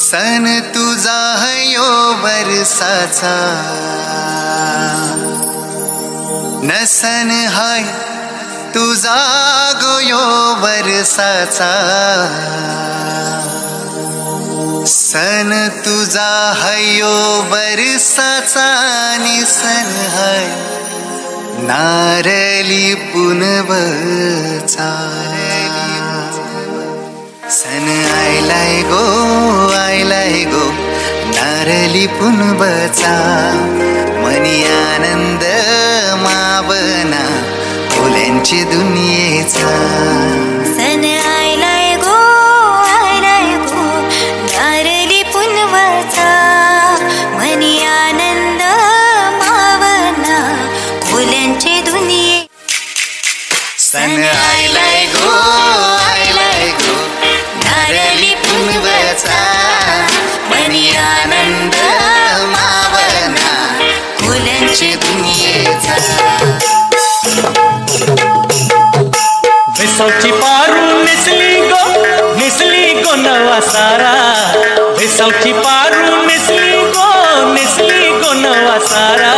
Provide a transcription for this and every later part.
सन तुझा हयो वर्षाचा नसन हाय तुझा गोयो वर्षाचा सन तुझा हयो वर्षाचा निसन हाय नारली पुनवचा सन आयलाय गो नारली पुनवचा मनी आनंद मावना फुलांची दुनियेचा सन आयलाय गो नारली पुनवचा मनी आनंद मावना फुलांची दुनिये सन आयलाय गो नारली पुनवचा मनी आनंद मावना फुलांची दुनियेचा भेसावची पारू नेसली गो नवा सारा भेसावची पारू नेसली गो नवा सारा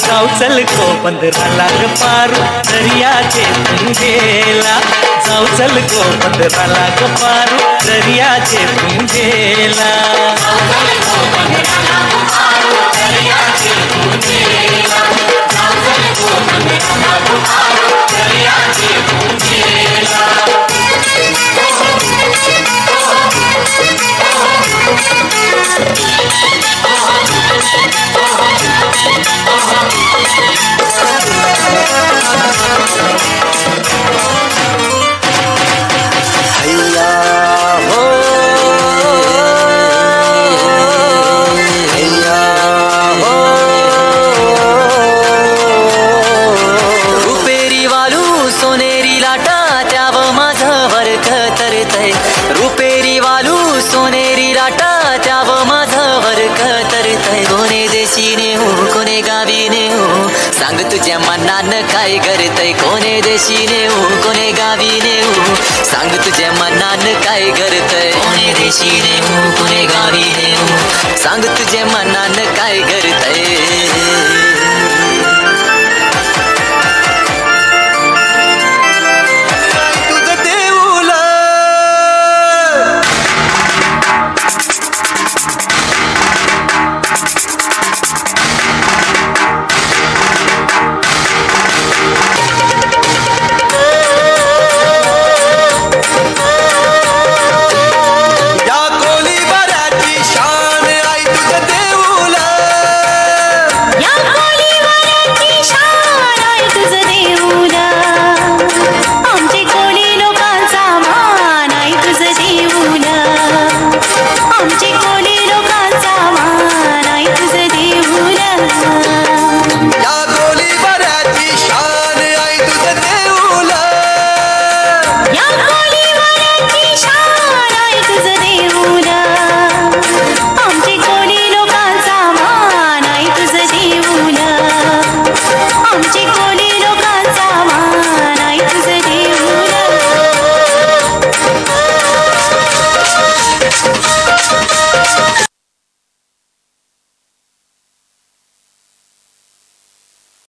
जाऊ चल गो पंधराला ग पारू दर्याचे तुंगेला जाऊ चल गो पंधराला ग पारू दर्याचे तुंगेला रुपेरी वालू सोनेरी लाटा त्याव माझं वर्क तरतय कोणे देशीने हो कोणे गावीने हो सांग तुझ्या मनानं काय करतय कोणे देशीने हो कोणे गावीने हो सांग तुझ्या मनानं काय करतय कोणे देशीने हो कोणे गावीने हो सांग तुझ्या मनानं काय